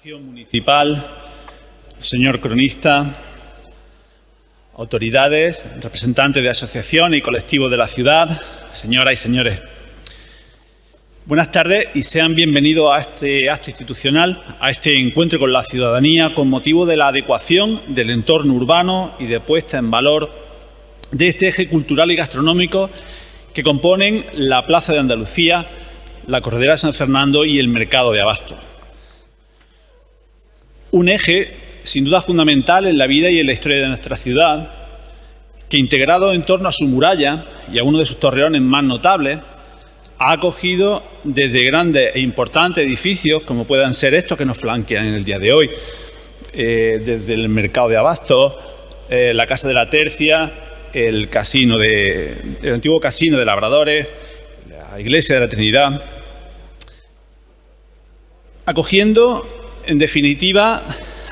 Corporación Municipal, señor cronista, autoridades, representantes de asociaciones y colectivos de la ciudad, señoras y señores. Buenas tardes y sean bienvenidos a este acto institucional, a este encuentro con la ciudadanía con motivo de la adecuación del entorno urbano y de puesta en valor de este eje cultural y gastronómico que componen la Plaza de Andalucía, la Corredera de San Fernando y el Mercado de Abasto. Un eje sin duda fundamental en la vida y en la historia de nuestra ciudad, que integrado en torno a su muralla y a uno de sus torreones más notables, ha acogido desde grandes e importantes edificios, como puedan ser estos que nos flanquean en el día de hoy, desde el Mercado de Abasto, la Casa de la Tercia, el antiguo Casino de Labradores, la Iglesia de la Trinidad, acogiendo, en definitiva,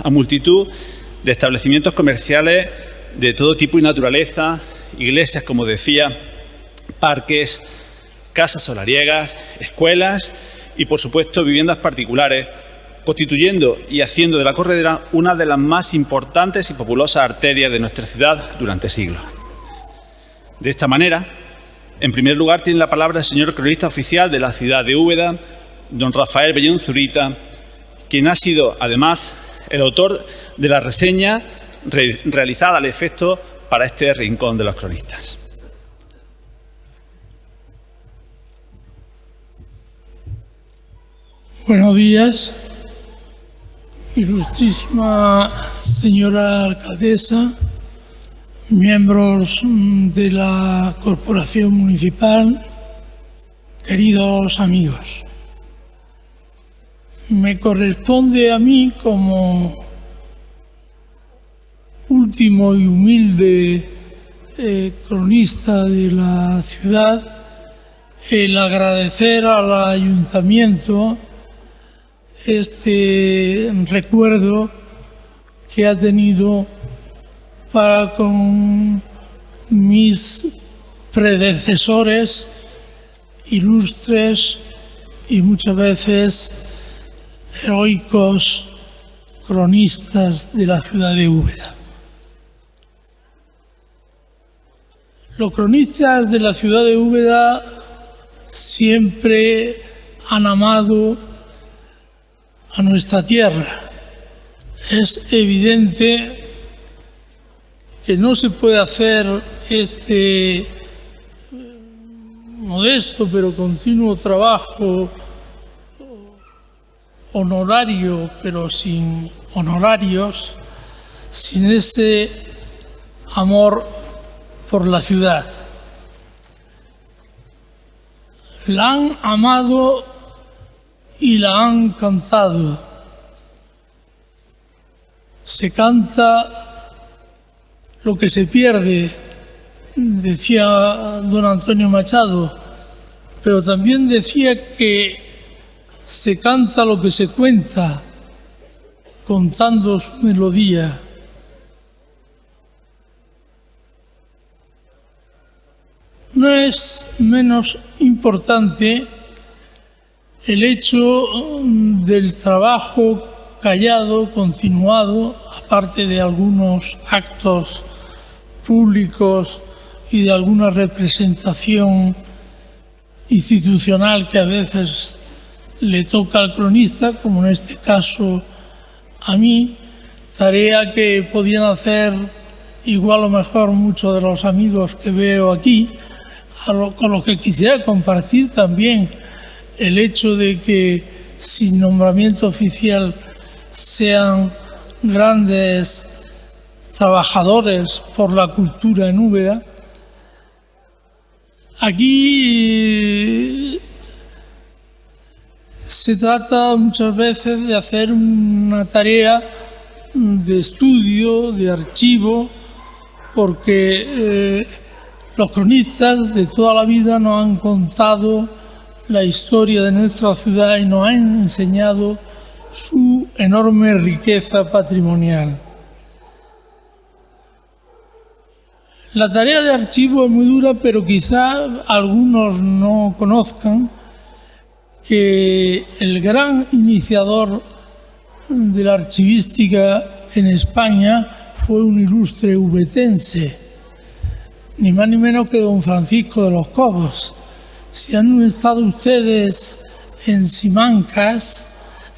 a multitud de establecimientos comerciales de todo tipo y naturaleza, iglesias, como decía, parques, casas solariegas, escuelas y, por supuesto, viviendas particulares, constituyendo y haciendo de la Corredera una de las más importantes y populosas arterias de nuestra ciudad durante siglos. De esta manera, en primer lugar, tiene la palabra el señor cronista oficial de la ciudad de Úbeda, don Rafael Bellón Zurita, quien ha sido, además, el autor de la reseña realizada al efecto para este rincón de los cronistas. Buenos días, ilustrísima señora alcaldesa, miembros de la Corporación Municipal, queridos amigos. Me corresponde a mí, como último y humilde cronista de la ciudad, el agradecer al ayuntamiento este recuerdo que ha tenido para con mis predecesores ilustres y muchas veces heroicos cronistas de la ciudad de Úbeda. Los cronistas de la ciudad de Úbeda siempre han amado a nuestra tierra. Es evidente que no se puede hacer este modesto pero continuo trabajo honorario, pero sin honorarios, sin ese amor por la ciudad. La han amado y la han cantado. Se canta lo que se pierde, decía don Antonio Machado, pero también decía que se canta lo que se cuenta, contando su melodía. No es menos importante el hecho del trabajo callado, continuado, aparte de algunos actos públicos y de alguna representación institucional que a veces le toca al cronista, como en este caso a mí, tarea que podían hacer igual o mejor muchos de los amigos que veo aquí, con los que quisiera compartir también el hecho de que sin nombramiento oficial sean grandes trabajadores por la cultura en Úbeda. Aquí se trata muchas veces de hacer una tarea de estudio, de archivo, porque los cronistas de toda la vida nos han contado la historia de nuestra ciudad y nos han enseñado su enorme riqueza patrimonial. La tarea de archivo es muy dura, pero quizá algunos no conozcan que el gran iniciador de la archivística en España fue un ilustre ubetense, ni más ni menos que don Francisco de los Cobos. Si han estado ustedes en Simancas,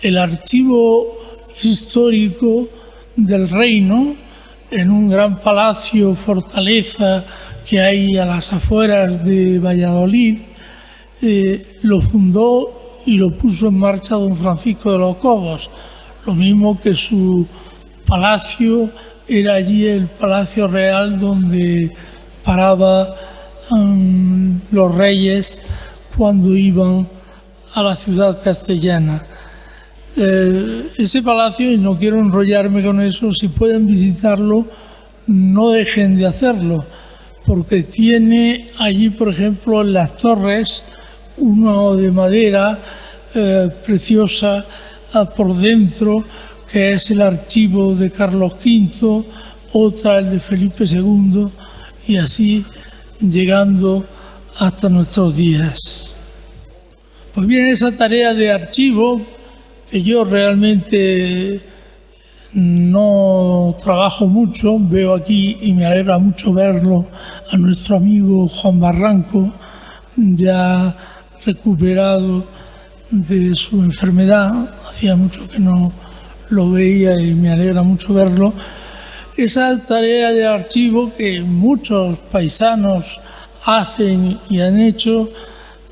el archivo histórico del reino, en un gran palacio, fortaleza que hay a las afueras de Valladolid, lo fundó y lo puso en marcha don Francisco de los Cobos. Lo mismo que su palacio era allí el Palacio Real donde paraba los reyes cuando iban a la ciudad castellana. Ese palacio, y no quiero enrollarme con eso, si pueden visitarlo, no dejen de hacerlo, porque tiene allí, por ejemplo, en las torres, uno de madera preciosa por dentro, que es el archivo de Carlos V, otra el de Felipe II, y así llegando hasta nuestros días. Pues bien, esa tarea de archivo, que yo realmente no trabajo mucho, veo aquí y me alegra mucho verlo a nuestro amigo Juan Barranco, ya recuperado de su enfermedad, hacía mucho que no lo veía y me alegra mucho verlo. Esa tarea de archivo que muchos paisanos hacen y han hecho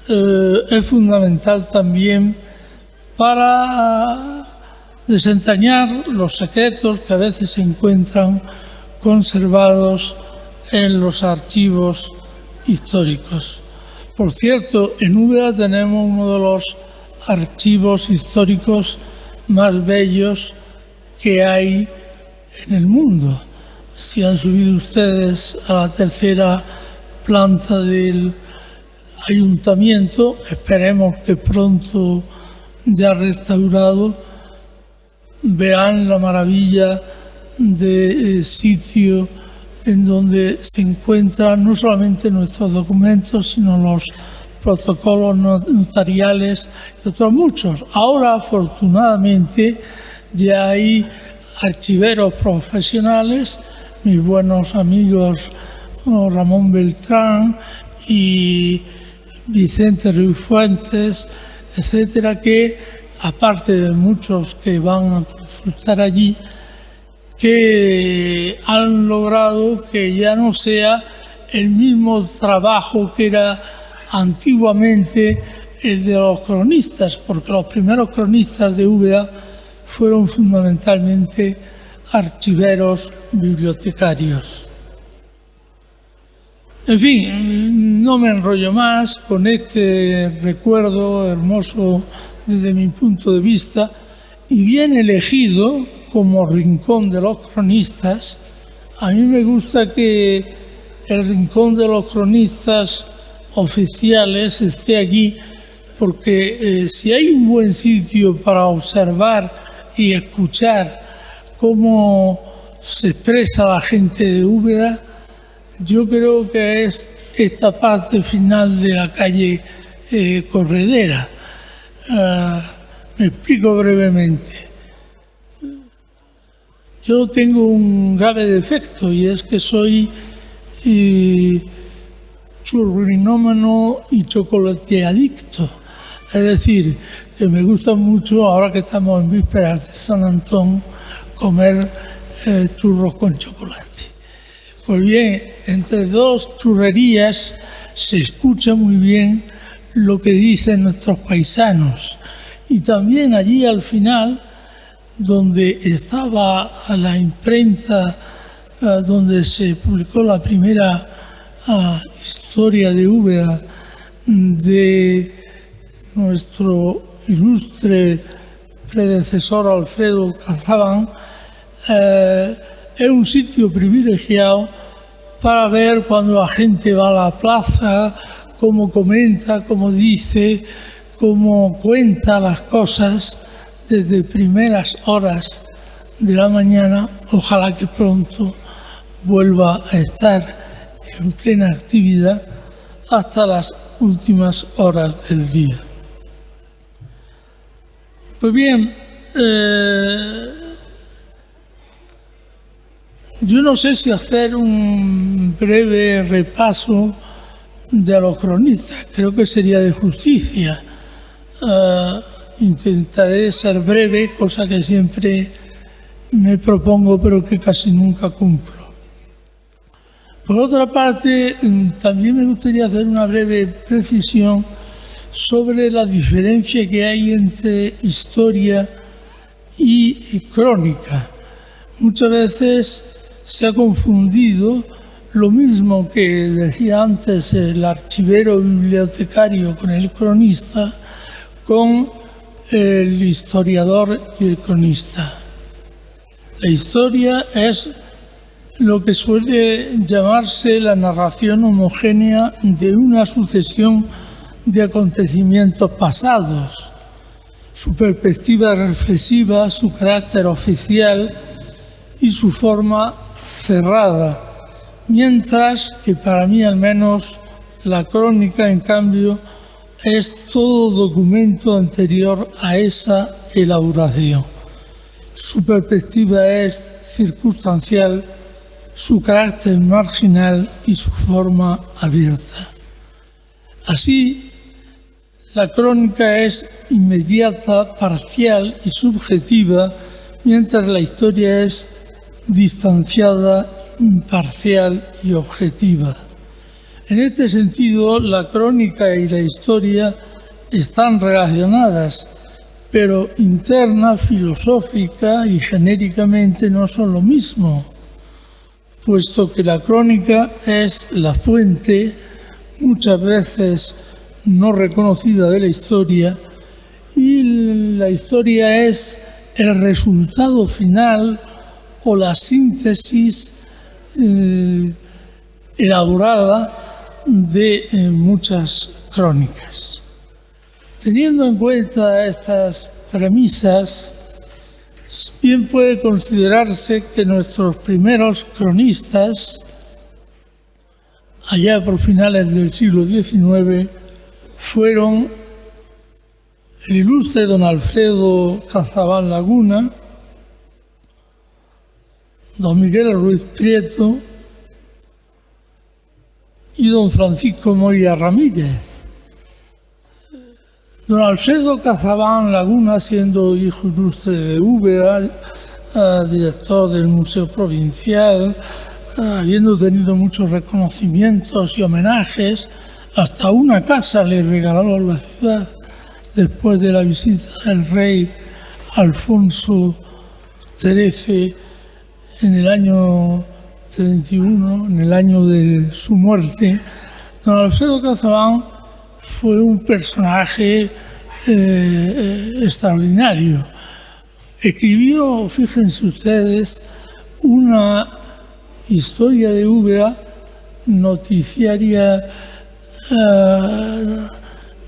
es fundamental también para desentrañar los secretos que a veces se encuentran conservados en los archivos históricos. Por cierto, en Úbeda tenemos uno de los archivos históricos más bellos que hay en el mundo. Si han subido ustedes a la tercera planta del ayuntamiento, esperemos que pronto ya restaurado, vean la maravilla de sitio en donde se encuentran no solamente nuestros documentos, sino los protocolos notariales y otros muchos. Ahora, afortunadamente, ya hay archiveros profesionales, mis buenos amigos Ramón Beltrán y Vicente Ruiz Fuentes, etcétera, que aparte de muchos que van a consultar allí, que han logrado que ya no sea el mismo trabajo que era antiguamente el de los cronistas, porque los primeros cronistas de Úbeda fueron fundamentalmente archiveros bibliotecarios. En fin, no me enrollo más con este recuerdo hermoso desde mi punto de vista y bien elegido como rincón de los cronistas. A mí me gusta que el rincón de los cronistas oficiales esté aquí porque si hay un buen sitio para observar y escuchar cómo se expresa la gente de Úbeda, yo creo que es esta parte final de la calle Corredera. Me explico brevemente. Yo tengo un grave defecto y es que soy churrinómano y chocolateadicto. Es decir, que me gusta mucho, ahora que estamos en vísperas de San Antón, comer churros con chocolate. Pues bien, entre dos churrerías se escucha muy bien lo que dicen nuestros paisanos. Y también allí al final, donde estaba la imprenta, donde se publicó la primera historia de Úbeda de nuestro ilustre predecesor Alfredo Cazabán, es un sitio privilegiado para ver cuando la gente va a la plaza, cómo comenta, cómo dice, cómo cuenta las cosas desde primeras horas de la mañana. Ojalá que pronto vuelva a estar en plena actividad hasta las últimas horas del día. Pues bien, yo no sé si hacer un breve repaso de los cronistas, creo que sería de justicia. Intentaré ser breve, cosa que siempre me propongo pero que casi nunca cumplo. Por otra parte, también me gustaría hacer una breve precisión sobre la diferencia que hay entre historia y crónica. Muchas veces se ha confundido lo mismo que decía antes el archivero bibliotecario con el cronista, con el historiador y el cronista. La historia es lo que suele llamarse la narración homogénea de una sucesión de acontecimientos pasados, su perspectiva reflexiva, su carácter oficial y su forma cerrada, mientras que para mí al menos la crónica, en cambio, es todo documento anterior a esa elaboración. Su perspectiva es circunstancial, su carácter marginal y su forma abierta. Así, la crónica es inmediata, parcial y subjetiva, mientras la historia es distanciada, imparcial y objetiva. En este sentido, la crónica y la historia están relacionadas, pero interna, filosófica y genéricamente no son lo mismo, puesto que la crónica es la fuente, muchas veces no reconocida, de la historia, y la historia es el resultado final o la síntesis elaborada de muchas crónicas. Teniendo en cuenta estas premisas, bien puede considerarse que nuestros primeros cronistas, allá por finales del siglo XIX, fueron el ilustre don Alfredo Cazabán Laguna, don Miguel Ruiz Prieto y don Francisco Moya Ramírez. Don Alfredo Cazabán Laguna, siendo hijo ilustre de Úbeda, director del Museo Provincial, habiendo tenido muchos reconocimientos y homenajes, hasta una casa le regaló la ciudad después de la visita del rey Alfonso XIII en el año 31, en el año de su muerte. Don Alfredo Cazabán fue un personaje extraordinario. Escribió, fíjense ustedes, una historia de Úbeda noticiaria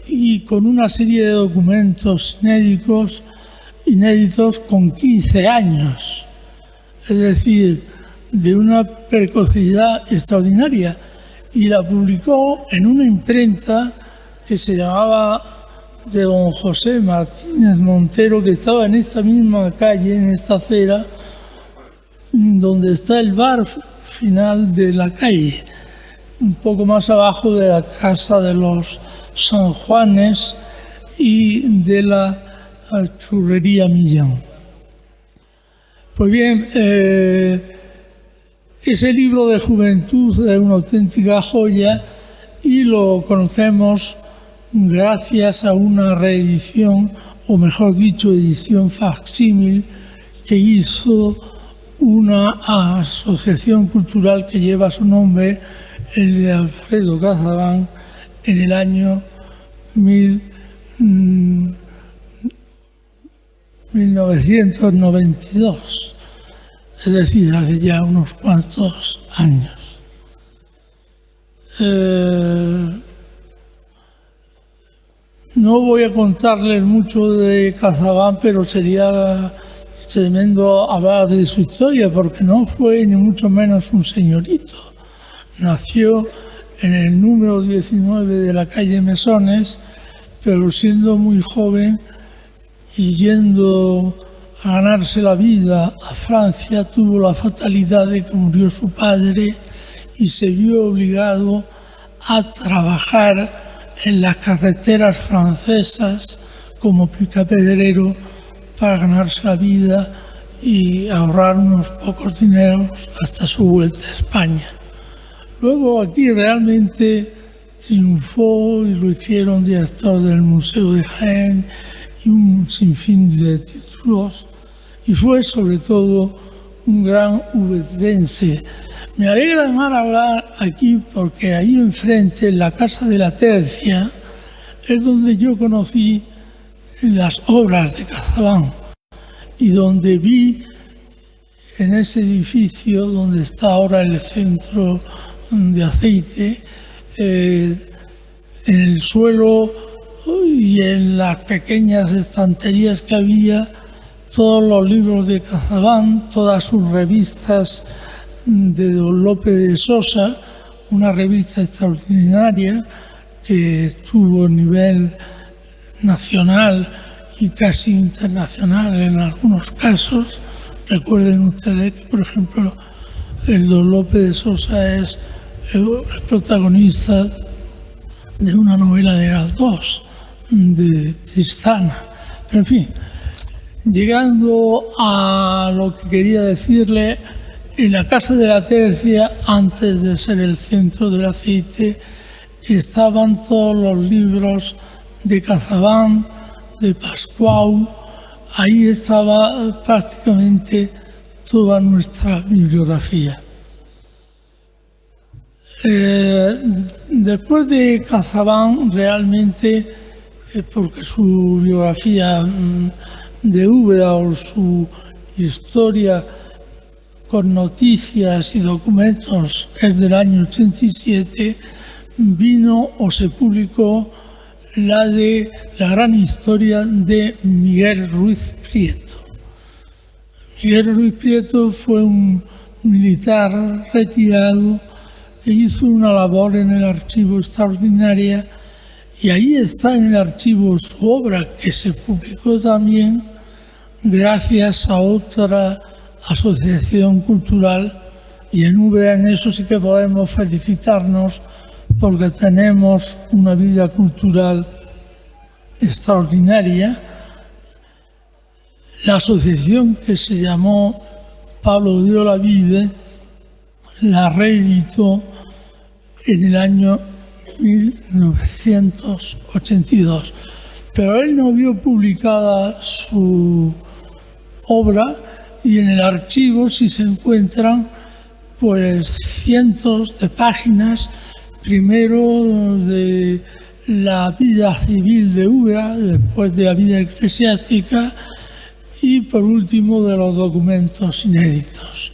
y con una serie de documentos inéditos con 15 años. Es decir, de una precocidad extraordinaria. Y la publicó en una imprenta que se llamaba de don José Martínez Montero, que estaba en esta misma calle, en esta acera, donde está el bar final de la calle, un poco más abajo de la casa de los San Juanes y de la churrería Millán. Pues bien, ese libro de juventud es una auténtica joya y lo conocemos gracias a una reedición, o mejor dicho, edición facsímil, que hizo una asociación cultural que lleva su nombre, el de Alfredo Cazabán, en el año 1992, es decir, hace ya unos cuantos años. No voy a contarles mucho de Cazabán, pero sería tremendo hablar de su historia, porque no fue ni mucho menos un señorito. Nació en el número 19 de la calle Mesones, pero siendo muy joven y yendo a ganarse la vida a Francia, tuvo la fatalidad de que murió su padre y se vio obligado a trabajar en las carreteras francesas como picapedrero para ganarse la vida y ahorrar unos pocos dineros hasta su vuelta a España. Luego aquí realmente triunfó y lo hicieron director del Museo de Jaén y un sinfín de títulos, y fue sobre todo un gran uberiense. Me alegra además hablar aquí porque ahí enfrente, en la Casa de la Tercia, es donde yo conocí las obras de Casabán y donde vi en ese edificio donde está ahora el centro de aceite, en el suelo y en las pequeñas estanterías que había, todos los libros de Casabán, todas sus revistas de don Lope de Sosa, una revista extraordinaria que tuvo nivel nacional y casi internacional en algunos casos. Recuerden ustedes que, por ejemplo, el don Lope de Sosa es el protagonista de una novela de Galdós, de Tristana. En fin, llegando a lo que quería decirle, en la Casa de la Tercia, antes de ser el centro del aceite, estaban todos los libros de Casabán, de Pascual. Ahí estaba prácticamente toda nuestra bibliografía. Después de Casabán, realmente, porque su biografía de Úbeda o su historia con noticias y documentos es del año 87, vino o se publicó la de la gran historia de Miguel Ruiz Prieto. Miguel Ruiz Prieto fue un militar retirado que hizo una labor en el archivo extraordinaria, y ahí está en el archivo su obra, que se publicó también gracias a otra asociación cultural, y en Úbeda en eso sí que podemos felicitarnos porque tenemos una vida cultural extraordinaria. La asociación, que se llamó Pablo de Olavide, la reeditó en el año 1982, pero él no vio publicada su obra, y en el archivo sí se encuentran pues cientos de páginas, primero de la vida civil de Úbeda, después de la vida eclesiástica y por último de los documentos inéditos.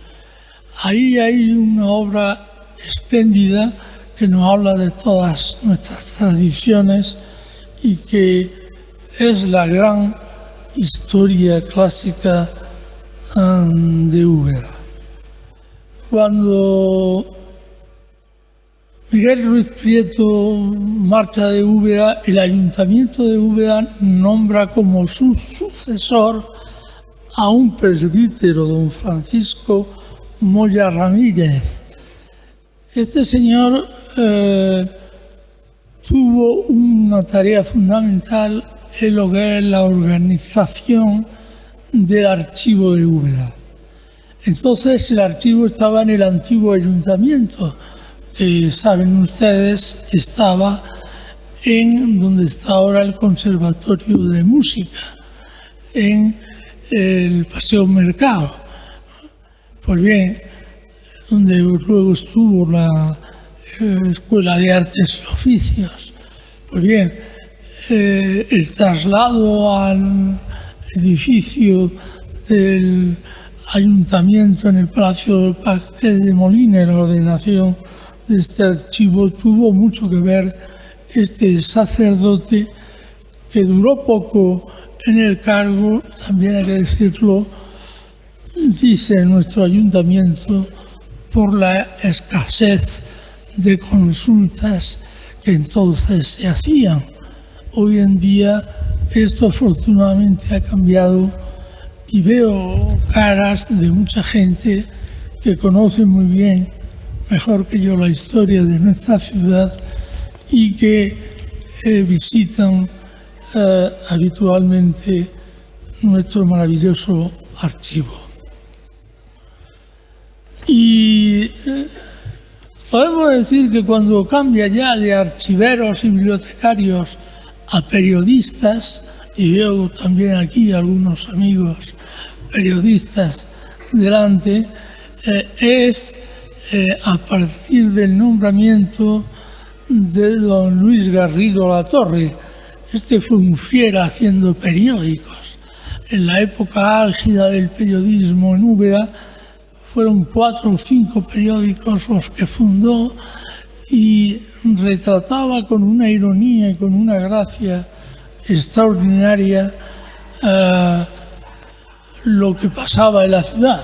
Ahí hay una obra espléndida que nos habla de todas nuestras tradiciones y que es la gran historia clásica de Úbeda. Cuando Miguel Ruiz Prieto marcha de Úbeda, el Ayuntamiento de Úbeda nombra como su sucesor a un presbítero, don Francisco Moya Ramírez. Este señor tuvo una tarea fundamental en lo que es la organización del archivo de Úbeda. Entonces el archivo estaba en el antiguo ayuntamiento, que saben ustedes estaba en donde está ahora el Conservatorio de Música, en el Paseo Mercado. Pues bien, donde luego estuvo la Escuela de Artes y Oficios. Pues bien, el traslado al edificio del ayuntamiento en el Palacio del Parque de Molina, la ordenación de este archivo, tuvo mucho que ver este sacerdote, que duró poco en el cargo, también hay que decirlo, dice nuestro ayuntamiento, por la escasez de consultas que entonces se hacían. Hoy en día esto afortunadamente ha cambiado y veo caras de mucha gente que conoce muy bien, mejor que yo, la historia de nuestra ciudad y que visitan habitualmente nuestro maravilloso archivo. Y podemos decir que cuando cambia ya de archiveros y bibliotecarios a periodistas, y veo también aquí algunos amigos periodistas delante, es a partir del nombramiento de don Luis Garrido Latorre. Este fue un fiera haciendo periódicos. En la época álgida del periodismo en Úbeda fueron 4 o 5 periódicos los que fundó y retrataba con una ironía y con una gracia extraordinaria lo que pasaba en la ciudad.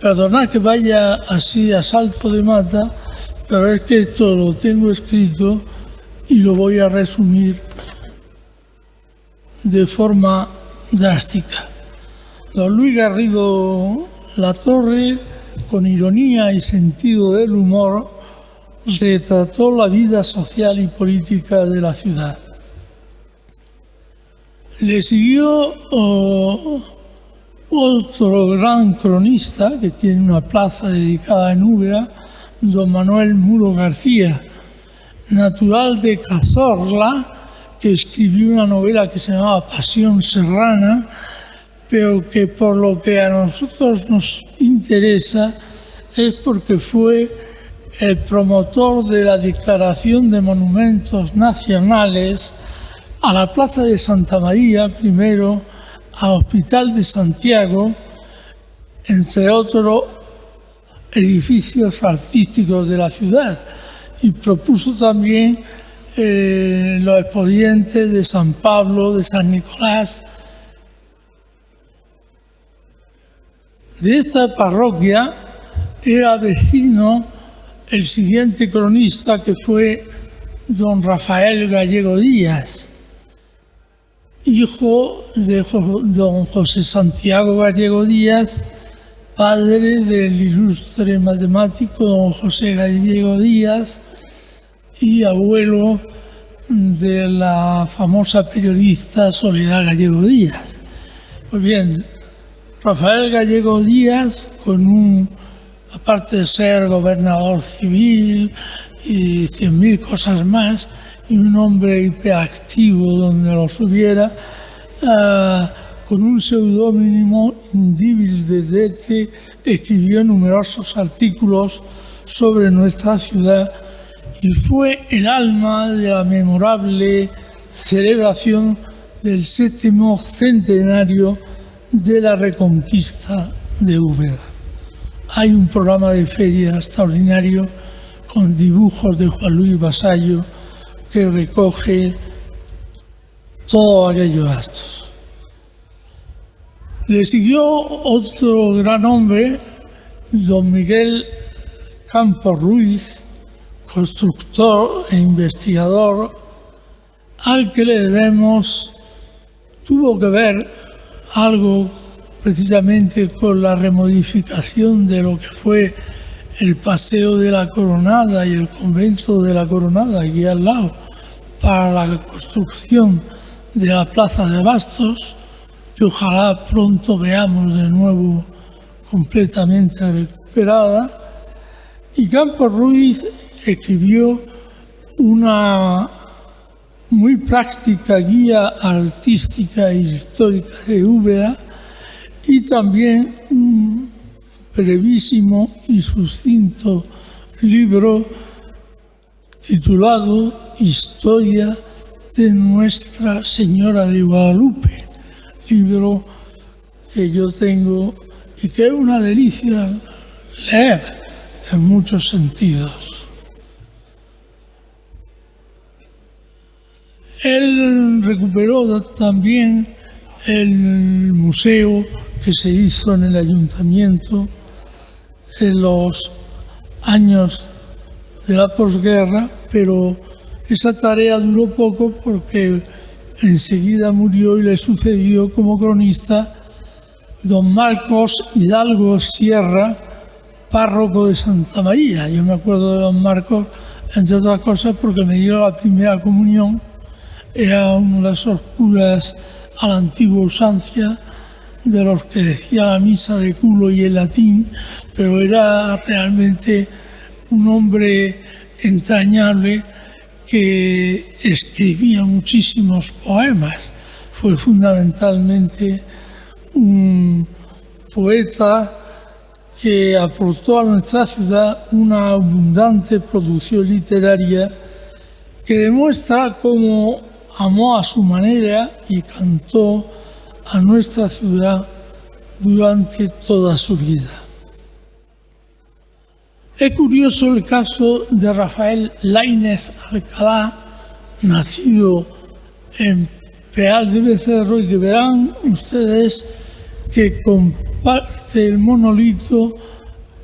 Perdonad que vaya así a salto de mata, pero es que esto lo tengo escrito y lo voy a resumir de forma drástica. Don Luis Garrido Latorre, con ironía y sentido del humor, retrató la vida social y política de la ciudad. Le siguió otro gran cronista que tiene una plaza dedicada en Úbeda, don Manuel Muro García, natural de Cazorla, que escribió una novela que se llamaba Pasión Serrana, pero que por lo que a nosotros nos interesa es porque fue el promotor de la declaración de monumentos nacionales a la Plaza de Santa María, primero, al Hospital de Santiago, entre otros edificios artísticos de la ciudad, y propuso también los expedientes de San Pablo, de San Nicolás. De esta parroquia era vecino el siguiente cronista, que fue don Rafael Gallego Díaz, hijo de don José Santiago Gallego Díaz, padre del ilustre matemático don José Gallego Díaz y abuelo de la famosa periodista Soledad Gallego Díaz. Pues bien, Rafael Gallego Díaz, aparte de ser gobernador civil y 100.000 cosas más, y un hombre hiperactivo donde los hubiera, con un seudónimo Indíbil de Dete, escribió numerosos artículos sobre nuestra ciudad y fue el alma de la memorable celebración del 7º centenario de la Reconquista de Úbeda. Hay un programa de feria extraordinario con dibujos de Juan Luis Vasallo que recoge todos aquellos actos. Le siguió otro gran hombre, don Miguel Campos Ruiz, constructor e investigador, al que le debemos, tuvo que ver algo precisamente con la remodificación de lo que fue el Paseo de la Coronada y el Convento de la Coronada, aquí al lado, para la construcción de la Plaza de Bastos, que ojalá pronto veamos de nuevo completamente recuperada. Y Campos Ruiz escribió una muy práctica guía artística e histórica de Úbeda y también un brevísimo y sucinto libro titulado Historia de Nuestra Señora de Guadalupe, libro que yo tengo y que es una delicia leer en muchos sentidos. Él recuperó también el museo que se hizo en el ayuntamiento en los años de la posguerra, pero esa tarea duró poco porque enseguida murió y le sucedió como cronista don Marcos Hidalgo Sierra, párroco de Santa María. Yo me acuerdo de don Marcos, entre otras cosas, porque me dio la primera comunión. Era uno de esos curas a la antigua usancia, de los que decía la misa de culo y en latín, pero era realmente un hombre entrañable que escribía muchísimos poemas. Fue fundamentalmente un poeta que aportó a nuestra ciudad una abundante producción literaria que demuestra cómo amó a su manera y cantó a nuestra ciudad durante toda su vida. Es curioso el caso de Rafael Laínez Alcalá, nacido en Peal de Becerro, y que verán ustedes que comparte el monolito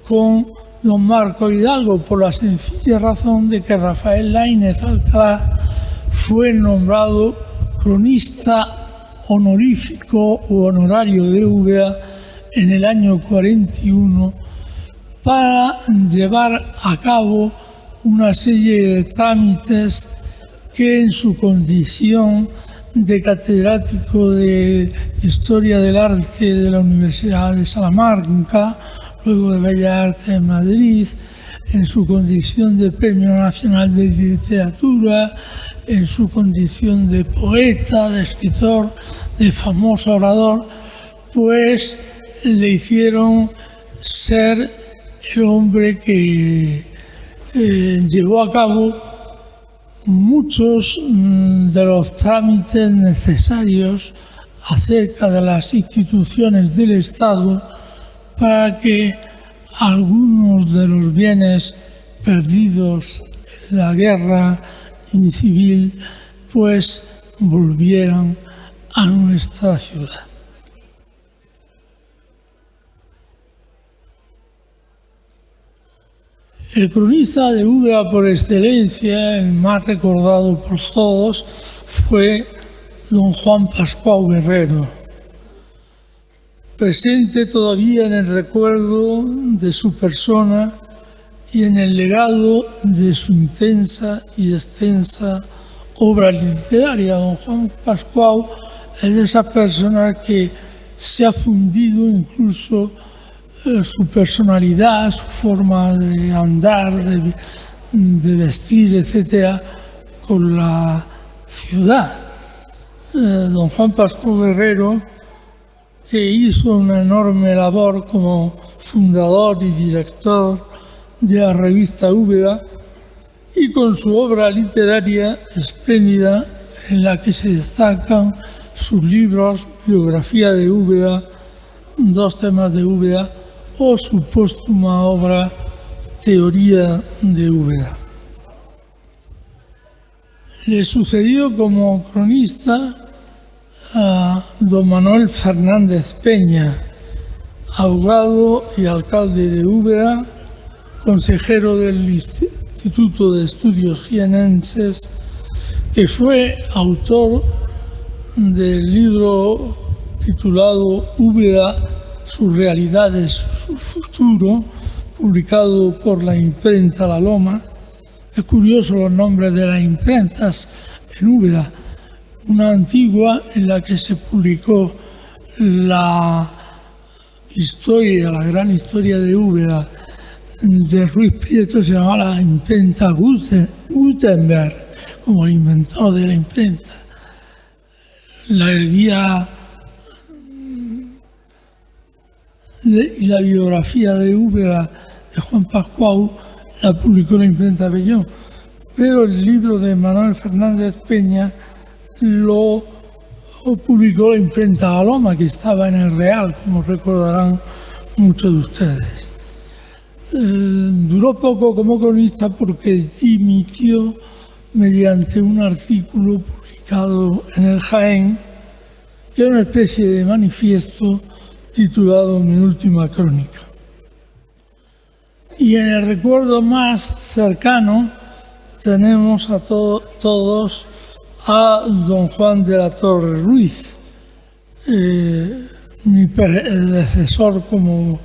con don Marcos Hidalgo, por la sencilla razón de que Rafael Laínez Alcalá fue nombrado cronista honorífico o honorario de Úbeda en el año 41 para llevar a cabo una serie de trámites que en su condición de catedrático de Historia del Arte de la Universidad de Salamanca, luego de Bellas Artes de Madrid, en su condición de Premio Nacional de Literatura, en su condición de poeta, de escritor, de famoso orador, pues le hicieron ser el hombre que llevó a cabo muchos de los trámites necesarios acerca de las instituciones del Estado para que algunos de los bienes perdidos en la guerra civil pues volvieran a nuestra ciudad. El cronista de Úbeda por excelencia, el más recordado por todos, fue don Juan Pascual Guerrero, presente todavía en el recuerdo de su persona y en el legado de su intensa y extensa obra literaria. Don Juan Pascual es de esas personas que se ha fundido incluso su personalidad, su forma de andar, de vestir, etcétera, con la ciudad. Don Juan Pascual Guerrero, que hizo una enorme labor como fundador y director de la revista Úbeda, y con su obra literaria espléndida, en la que se destacan sus libros Biografía de Úbeda, Dos temas de Úbeda, o su póstuma obra Teoría de Úbeda. Le sucedió como cronista a don Manuel Fernández Peña, abogado y alcalde de Úbeda, consejero del Instituto de Estudios Jienenses, que fue autor del libro titulado Úbeda, sus realidades, su futuro, publicado por la imprenta La Loma. Es curioso los nombres de las imprentas en Úbeda. Una antigua en la que se publicó la historia, la gran historia de Úbeda de Ruiz Prieto, se llamaba la imprenta Gutenberg, como el inventor de la imprenta. La guía y la biografía de Úbeda de Juan Pascual la publicó la imprenta Bellón, pero el libro de Manuel Fernández Peña lo publicó la imprenta La Loma, que estaba en el Real, como recordarán muchos de ustedes. Duró poco como cronista porque dimitió mediante un artículo publicado en el Jaén, que era una especie de manifiesto titulado Mi última crónica. Y en el recuerdo más cercano tenemos a todos a don Juan de la Torre Ruiz, mi predecesor como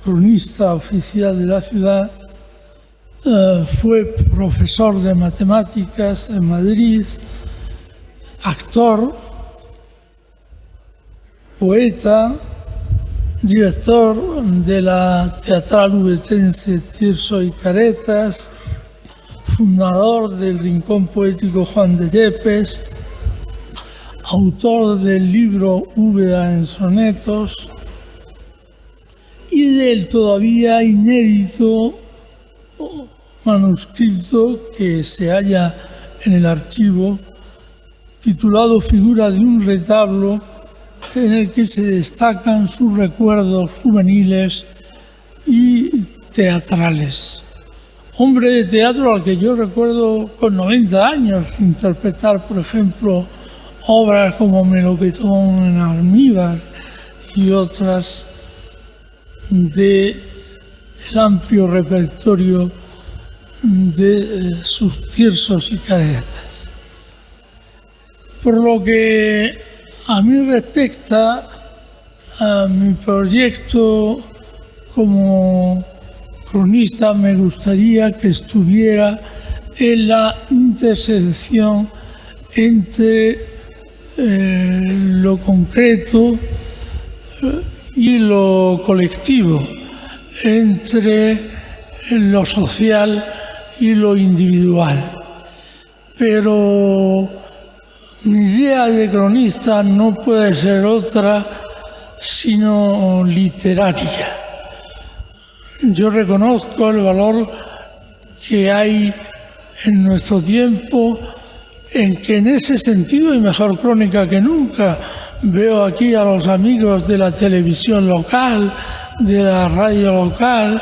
cronista oficial de la ciudad, fue profesor de matemáticas en Madrid, actor, poeta, director de la teatral ubetense Tirso y Caretas, fundador del Rincón Poético Juan de Yepes, autor del libro Úbeda en sonetos y del todavía inédito manuscrito que se halla en el archivo, titulado Figura de un retablo, en el que se destacan sus recuerdos juveniles y teatrales. Hombre de teatro al que yo recuerdo con 90 años interpretar, por ejemplo, obras como Meloquetón en almíbar y otras del amplio repertorio de sus tirsos y caretas. Por lo que a mí respecta, a mi proyecto como cronista me gustaría que estuviera en la intersección entre lo concreto y lo colectivo, entre lo social y lo individual. Pero mi idea de cronista no puede ser otra sino literaria. Yo reconozco el valor que hay en nuestro tiempo en que en ese sentido hay mejor crónica que nunca. Veo aquí a los amigos de la televisión local, de la radio local.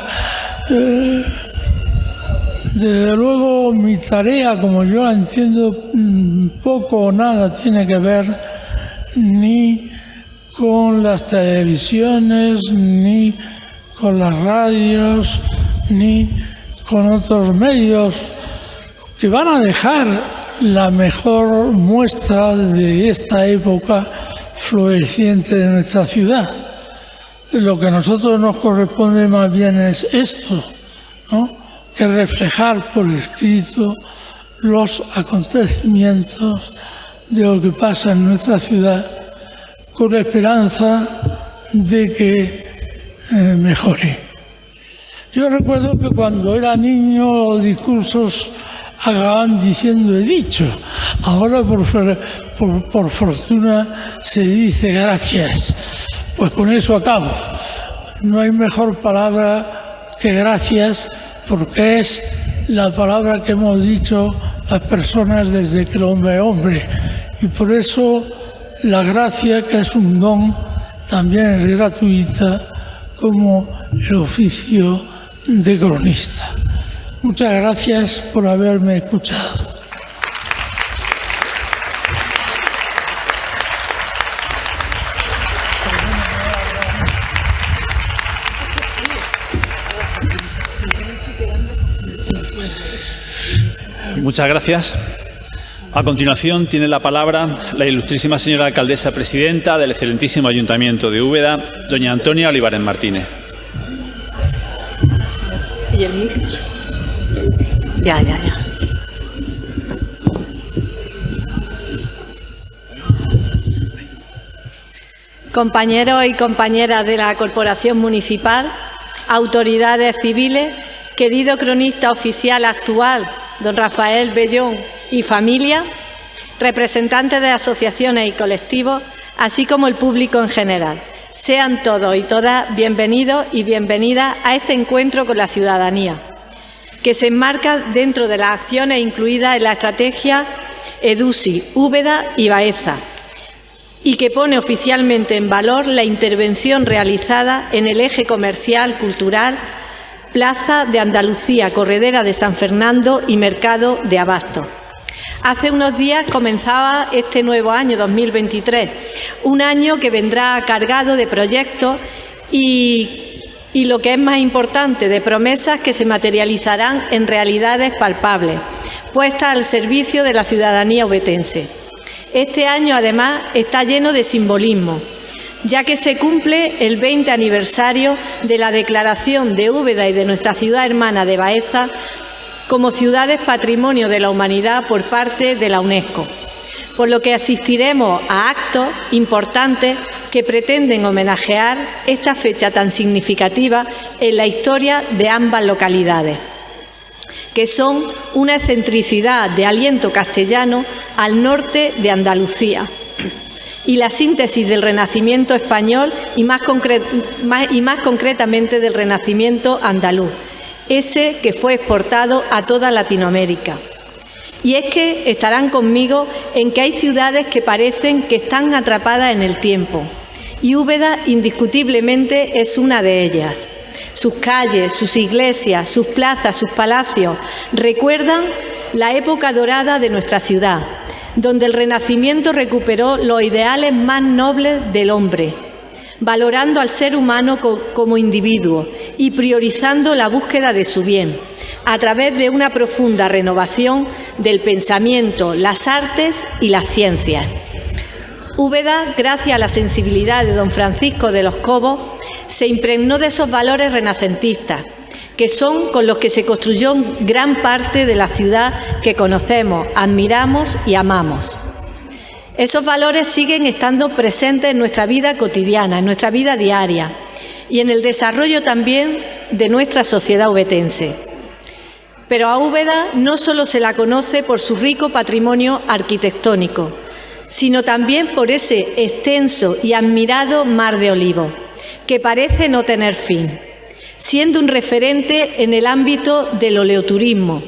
Desde luego mi tarea, como yo la entiendo, poco o nada tiene que ver ni con las televisiones, ni con las radios, ni con otros medios que van a dejar la mejor muestra de esta época floreciente de nuestra ciudad. Lo que a nosotros nos corresponde más bien es esto, ¿no? Que reflejar por escrito los acontecimientos de lo que pasa en nuestra ciudad, con la esperanza de que mejore. Yo recuerdo que cuando era niño los discursos acababan diciendo he dicho. Ahora por fortuna se dice gracias. Pues con eso acabo. No hay mejor palabra que gracias, porque es la palabra que hemos dicho las personas desde que el hombre es hombre. Y por eso la gracia, que es un don, también es gratuita, como el oficio de cronista. Muchas gracias por haberme escuchado. Muchas gracias. A continuación tiene la palabra la ilustrísima señora alcaldesa presidenta del excelentísimo Ayuntamiento de Úbeda, doña Antonia Olivares Martínez. ¿Y el micro? Ya. Compañeros y compañeras de la Corporación Municipal, autoridades civiles, querido cronista oficial actual, don Rafael Bellón, y familia, representantes de asociaciones y colectivos, así como el público en general. Sean todos y todas bienvenidos y bienvenidas a este encuentro con la ciudadanía, que se enmarca dentro de las acciones incluidas en la estrategia EDUSI, Úbeda y Baeza, y que pone oficialmente en valor la intervención realizada en el eje comercial, cultural, Plaza de Andalucía, Corredera de San Fernando y Mercado de Abasto. Hace unos días comenzaba este nuevo año 2023, un año que vendrá cargado de proyectos y lo que es más importante, de promesas que se materializarán en realidades palpables, puestas al servicio de la ciudadanía ubetense. Este año, además, está lleno de simbolismo. ya que se cumple el 20 aniversario de la declaración de Úbeda y de nuestra ciudad hermana de Baeza como ciudades Patrimonio de la Humanidad por parte de la UNESCO, por lo que asistiremos a actos importantes que pretenden homenajear esta fecha tan significativa en la historia de ambas localidades, que son una excentricidad de aliento castellano al norte de Andalucía y la síntesis del Renacimiento español y más concretamente del Renacimiento andaluz, ese que fue exportado a toda Latinoamérica. Y es que estarán conmigo en que hay ciudades que parecen que están atrapadas en el tiempo, y Úbeda indiscutiblemente es una de ellas. Sus calles, sus iglesias, sus plazas, sus palacios recuerdan la época dorada de nuestra ciudad, donde el Renacimiento recuperó los ideales más nobles del hombre, valorando al ser humano como individuo y priorizando la búsqueda de su bien, a través de una profunda renovación del pensamiento, las artes y las ciencias. Úbeda, gracias a la sensibilidad de don Francisco de los Cobos, se impregnó de esos valores renacentistas, que son con los que se construyó gran parte de la ciudad que conocemos, admiramos y amamos. Esos valores siguen estando presentes en nuestra vida cotidiana, en nuestra vida diaria y en el desarrollo también de nuestra sociedad ubetense. Pero a Úbeda no solo se la conoce por su rico patrimonio arquitectónico, sino también por ese extenso y admirado Mar de Olivos, que parece no tener fin, siendo un referente en el ámbito del oleoturismo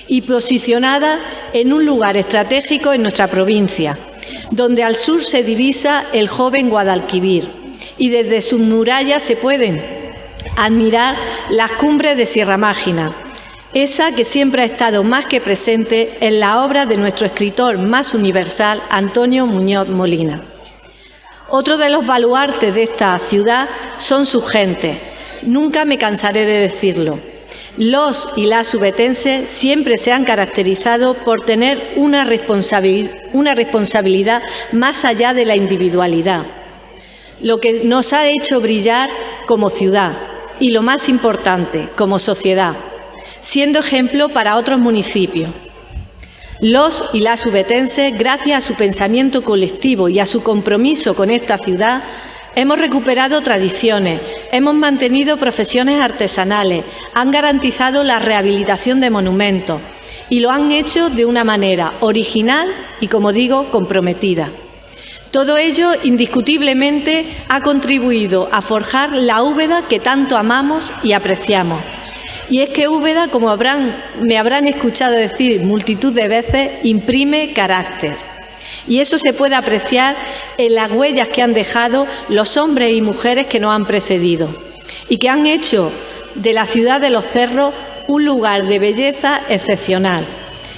y posicionada en un lugar estratégico en nuestra provincia, donde al sur se divisa el joven Guadalquivir y desde sus murallas se pueden admirar las cumbres de Sierra Mágina, esa que siempre ha estado más que presente en la obra de nuestro escritor más universal, Antonio Muñoz Molina. Otro de los baluartes de esta ciudad son sus gentes. Nunca me cansaré de decirlo. Los y las ubetenses siempre se han caracterizado por tener una responsabilidad más allá de la individualidad, lo que nos ha hecho brillar como ciudad y, lo más importante, como sociedad, siendo ejemplo para otros municipios. Los y las ubetenses, gracias a su pensamiento colectivo y a su compromiso con esta ciudad, hemos recuperado tradiciones, hemos mantenido profesiones artesanales, han garantizado la rehabilitación de monumentos y lo han hecho de una manera original y, como digo, comprometida. Todo ello indiscutiblemente ha contribuido a forjar la Úbeda que tanto amamos y apreciamos. Y es que Úbeda, como me habrán escuchado decir multitud de veces, imprime carácter. Y eso se puede apreciar en las huellas que han dejado los hombres y mujeres que nos han precedido y que han hecho de la ciudad de los cerros un lugar de belleza excepcional,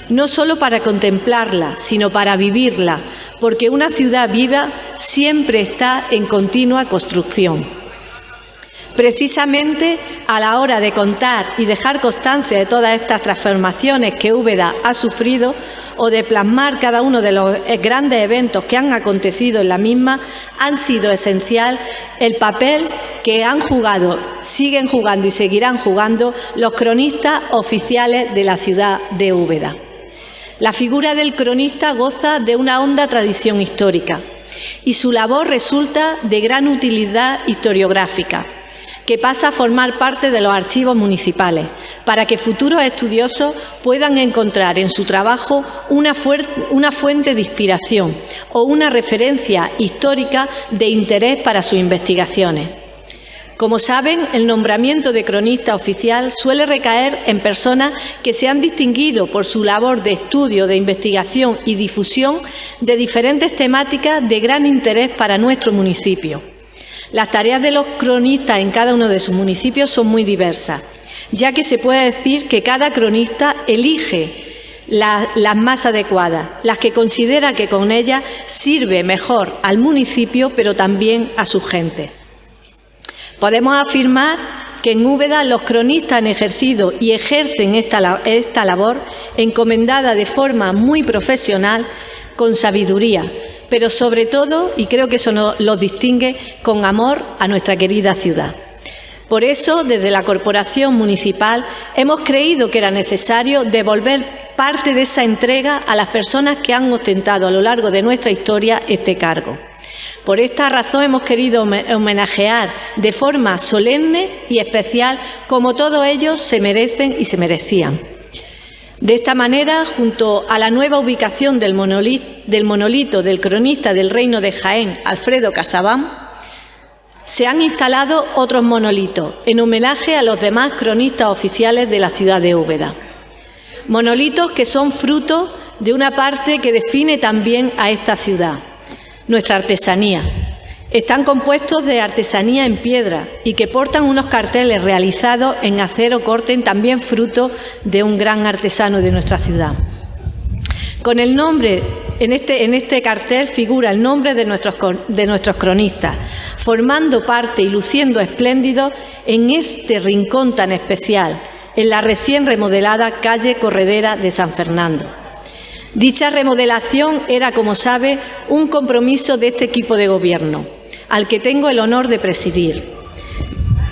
no solo para contemplarla, sino para vivirla, porque una ciudad viva siempre está en continua construcción. Precisamente a la hora de contar y dejar constancia de todas estas transformaciones que Úbeda ha sufrido o de plasmar cada uno de los grandes eventos que han acontecido en la misma, han sido esencial el papel que han jugado, siguen jugando y seguirán jugando los cronistas oficiales de la ciudad de Úbeda. La figura del cronista goza de una honda tradición histórica y su labor resulta de gran utilidad historiográfica, que pasa a formar parte de los archivos municipales, para que futuros estudiosos puedan encontrar en su trabajo una fuente de inspiración o una referencia histórica de interés para sus investigaciones. Como saben, el nombramiento de cronista oficial suele recaer en personas que se han distinguido por su labor de estudio, de investigación y difusión de diferentes temáticas de gran interés para nuestro municipio. Las tareas de los cronistas en cada uno de sus municipios son muy diversas, ya que se puede decir que cada cronista elige las más adecuadas, las que considera que con ellas sirve mejor al municipio, pero también a su gente. Podemos afirmar que en Úbeda los cronistas han ejercido y ejercen esta labor encomendada de forma muy profesional, con sabiduría, pero sobre todo, y creo que eso los distingue, con amor a nuestra querida ciudad. Por eso, desde la Corporación Municipal, hemos creído que era necesario devolver parte de esa entrega a las personas que han ostentado a lo largo de nuestra historia este cargo. Por esta razón hemos querido homenajear de forma solemne y especial como todos ellos se merecen y se merecían. De esta manera, junto a la nueva ubicación del monolito del cronista del Reino de Jaén, Alfredo Casabán, se han instalado otros monolitos en homenaje a los demás cronistas oficiales de la ciudad de Úbeda. Monolitos que son fruto de una parte que define también a esta ciudad, nuestra artesanía. Están compuestos de artesanía en piedra y que portan unos carteles realizados en acero corten, también fruto de un gran artesano de nuestra ciudad. Con el nombre, en este cartel figura el nombre de nuestros cronistas, formando parte y luciendo espléndidos en este rincón tan especial, en la recién remodelada calle Corredera de San Fernando. Dicha remodelación era, como sabe, un compromiso de este equipo de gobierno, al que tengo el honor de presidir.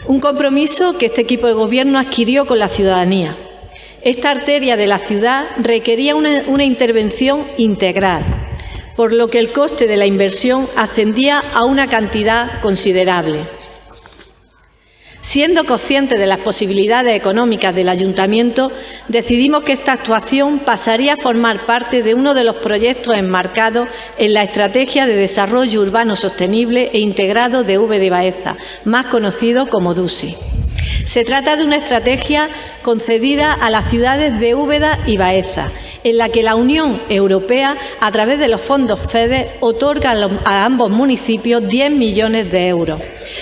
Un compromiso que este equipo de gobierno adquirió con la ciudadanía. Esta arteria de la ciudad requería una intervención integral, por lo que el coste de la inversión ascendía a una cantidad considerable. Siendo conscientes de las posibilidades económicas del Ayuntamiento, decidimos que esta actuación pasaría a formar parte de uno de los proyectos enmarcados en la Estrategia de Desarrollo Urbano Sostenible e Integrado de Úbeda y Baeza, más conocido como DUSI. Se trata de una estrategia concedida a las ciudades de Úbeda y Baeza, en la que la Unión Europea, a través de los fondos FEDER, otorga a ambos municipios 10 millones de euros,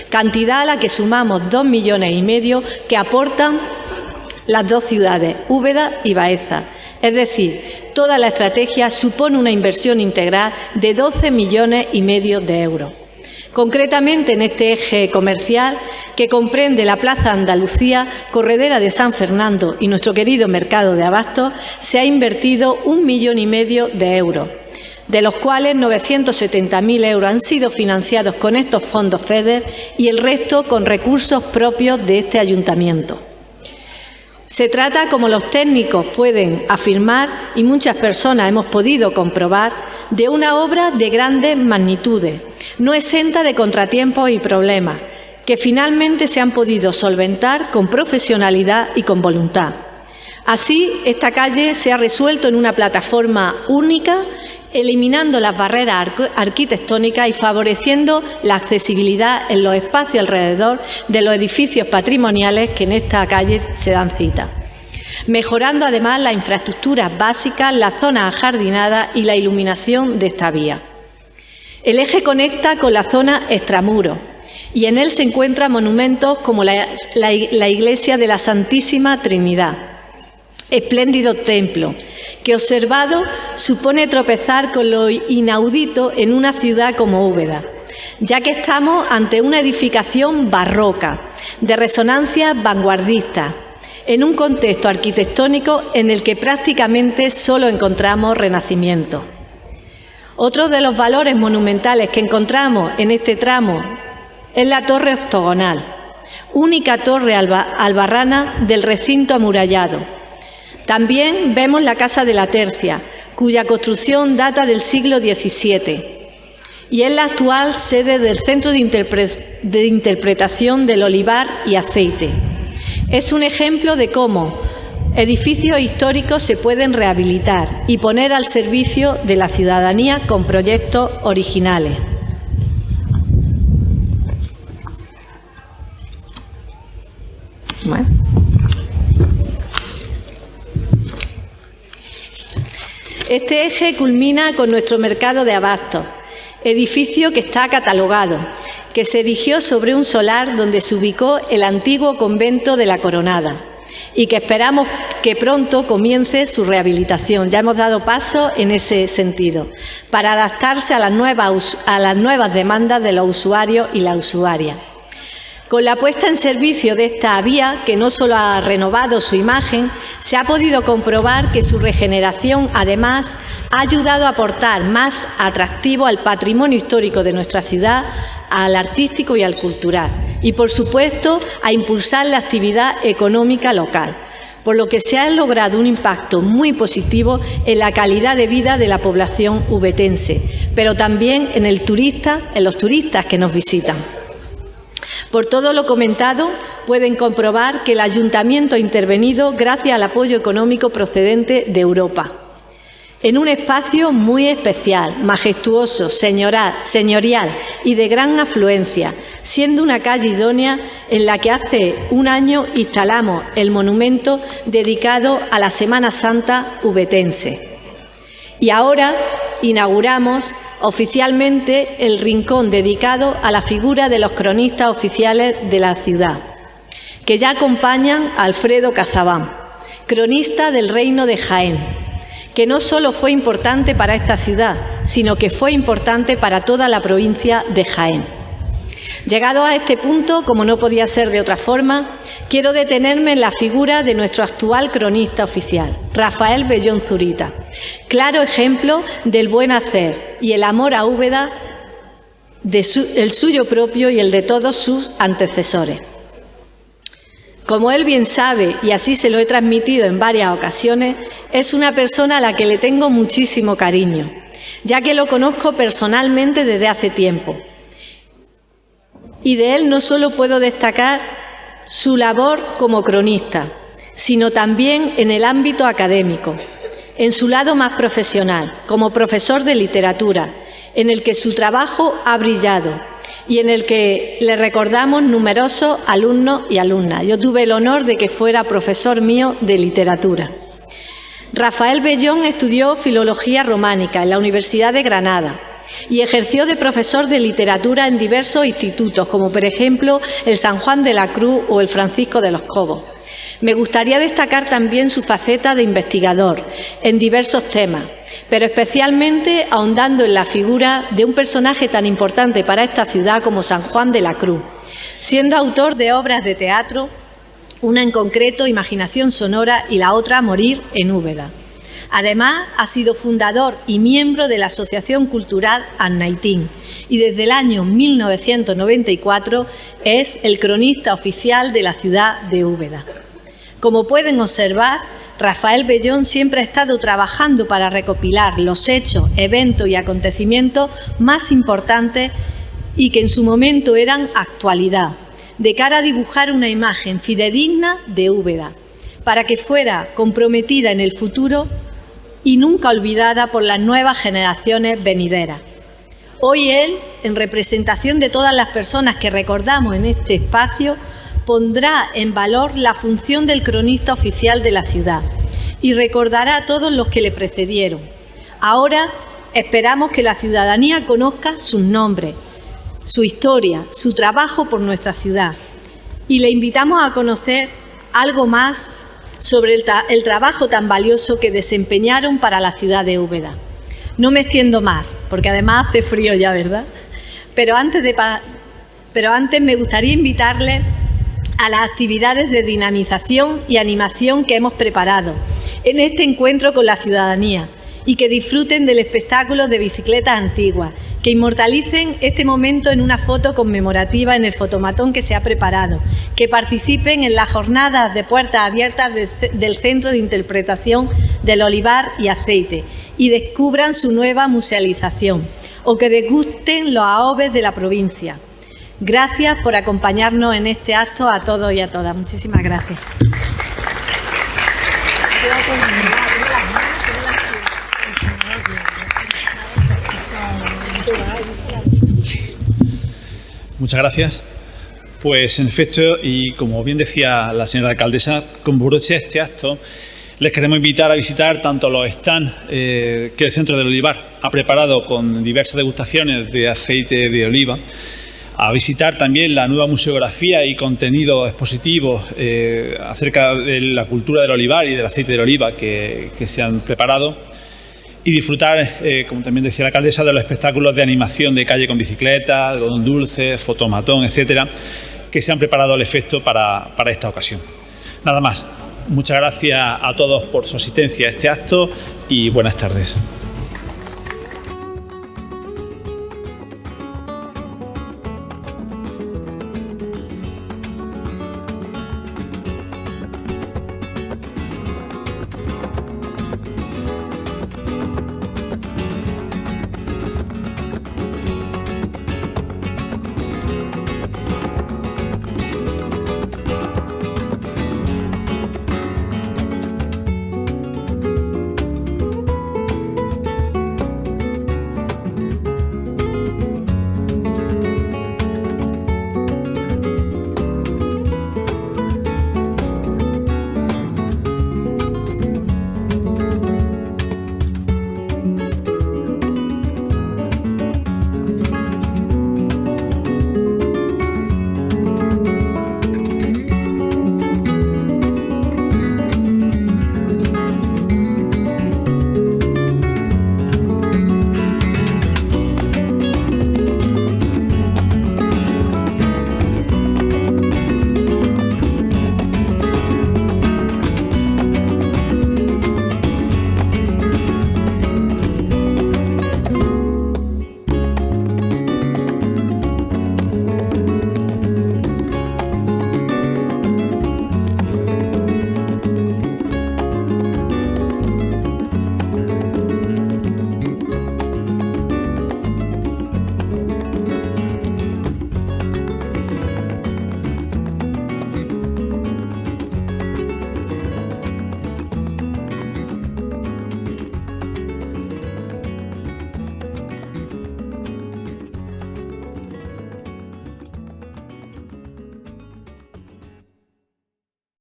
cantidad a la que sumamos 2,5 millones que aportan las dos ciudades, Úbeda y Baeza. Es decir, toda la estrategia supone una inversión integral de 12,5 millones de euros. Concretamente, en este eje comercial, que comprende la Plaza Andalucía, Corredera de San Fernando y nuestro querido Mercado de Abastos, se ha invertido 1,5 millones de euros, de los cuales 970.000 euros han sido financiados con estos fondos FEDER y el resto con recursos propios de este ayuntamiento. Se trata, como los técnicos pueden afirmar y muchas personas hemos podido comprobar, de una obra de grandes magnitudes, no exenta de contratiempos y problemas, que finalmente se han podido solventar con profesionalidad y con voluntad. Así, esta calle se ha resuelto en una plataforma única, eliminando las barreras arquitectónicas y favoreciendo la accesibilidad en los espacios alrededor de los edificios patrimoniales que en esta calle se dan cita, mejorando además las infraestructuras básicas, las zonas ajardinadas y la iluminación de esta vía. El eje conecta con la zona extramuros y en él se encuentran monumentos como la iglesia de la Santísima Trinidad, espléndido templo, que observado supone tropezar con lo inaudito en una ciudad como Úbeda, ya que estamos ante una edificación barroca, de resonancia vanguardista, en un contexto arquitectónico en el que prácticamente solo encontramos renacimiento. Otro de los valores monumentales que encontramos en este tramo es la torre octogonal, única torre albarrana del recinto amurallado. También vemos la Casa de la Tercia, cuya construcción data del siglo XVII y es la actual sede del Centro de Interpretación del Olivar y Aceite. Es un ejemplo de cómo edificios históricos se pueden rehabilitar y poner al servicio de la ciudadanía con proyectos originales. Bueno. Este eje culmina con nuestro Mercado de Abastos, edificio que está catalogado, que se erigió sobre un solar donde se ubicó el antiguo convento de la Coronada y que esperamos que pronto comience su rehabilitación. Ya hemos dado paso en ese sentido, para adaptarse a las nuevas demandas de los usuarios y las usuarias. Con la puesta en servicio de esta vía, que no solo ha renovado su imagen, se ha podido comprobar que su regeneración, además, ha ayudado a aportar más atractivo al patrimonio histórico de nuestra ciudad, al artístico y al cultural, y, por supuesto, a impulsar la actividad económica local, por lo que se ha logrado un impacto muy positivo en la calidad de vida de la población ubetense, pero también en los turistas que nos visitan. Por todo lo comentado, pueden comprobar que el Ayuntamiento ha intervenido gracias al apoyo económico procedente de Europa, en un espacio muy especial, majestuoso, señorial y de gran afluencia, siendo una calle idónea en la que hace un año instalamos el monumento dedicado a la Semana Santa ubetense. Y ahora inauguramos oficialmente el rincón dedicado a la figura de los cronistas oficiales de la ciudad, que ya acompañan a Alfredo Casabán, cronista del Reino de Jaén, que no solo fue importante para esta ciudad, sino que fue importante para toda la provincia de Jaén. Llegado a este punto, como no podía ser de otra forma, quiero detenerme en la figura de nuestro actual cronista oficial, Rafael Bellón Zurita, claro ejemplo del buen hacer y el amor a Úbeda, el suyo propio y el de todos sus antecesores. Como él bien sabe, y así se lo he transmitido en varias ocasiones, es una persona a la que le tengo muchísimo cariño, ya que lo conozco personalmente desde hace tiempo. Y de él no solo puedo destacar su labor como cronista, sino también en el ámbito académico, en su lado más profesional, como profesor de literatura, en el que su trabajo ha brillado y en el que le recordamos numerosos alumnos y alumnas. Yo tuve el honor de que fuera profesor mío de literatura. Rafael Bellón estudió Filología Románica en la Universidad de Granada y ejerció de profesor de literatura en diversos institutos, como por ejemplo el San Juan de la Cruz o el Francisco de los Cobos. Me gustaría destacar también su faceta de investigador en diversos temas, pero especialmente ahondando en la figura de un personaje tan importante para esta ciudad como San Juan de la Cruz, siendo autor de obras de teatro, una en concreto, Imaginación Sonora, y la otra, Morir en Úbeda. Además, ha sido fundador y miembro de la Asociación Cultural Annaitín y desde el año 1994 es el cronista oficial de la ciudad de Úbeda. Como pueden observar, Rafael Bellón siempre ha estado trabajando para recopilar los hechos, eventos y acontecimientos más importantes y que en su momento eran actualidad, de cara a dibujar una imagen fidedigna de Úbeda, para que fuera comprometida en el futuro y nunca olvidada por las nuevas generaciones venideras. Hoy él, en representación de todas las personas que recordamos en este espacio, pondrá en valor la función del cronista oficial de la ciudad y recordará a todos los que le precedieron. Ahora esperamos que la ciudadanía conozca sus nombres, su historia, su trabajo por nuestra ciudad y le invitamos a conocer algo más sobre el trabajo tan valioso que desempeñaron para la ciudad de Úbeda. No me extiendo más, porque además hace frío ya, ¿verdad? Pero antes me gustaría invitarles a las actividades de dinamización y animación que hemos preparado en este encuentro con la ciudadanía y que disfruten del espectáculo de bicicletas antiguas, que inmortalicen este momento en una foto conmemorativa en el fotomatón que se ha preparado, que participen en las jornadas de puertas abiertas del Centro de Interpretación del Olivar y Aceite y descubran su nueva musealización, o que degusten los aoves de la provincia. Gracias por acompañarnos en este acto a todos y a todas. Muchísimas gracias. Muchas gracias. Pues en efecto, y como bien decía la señora alcaldesa, con broche este acto les queremos invitar a visitar tanto los stands que el Centro del Olivar ha preparado con diversas degustaciones de aceite de oliva, a visitar también la nueva museografía y contenidos expositivos acerca de la cultura del olivar y del aceite de oliva que se han preparado, y disfrutar, como también decía la alcaldesa, de los espectáculos de animación de calle con bicicletas, algodón dulce, fotomatón, etcétera, que se han preparado al efecto para esta ocasión. Nada más. Muchas gracias a todos por su asistencia a este acto y buenas tardes.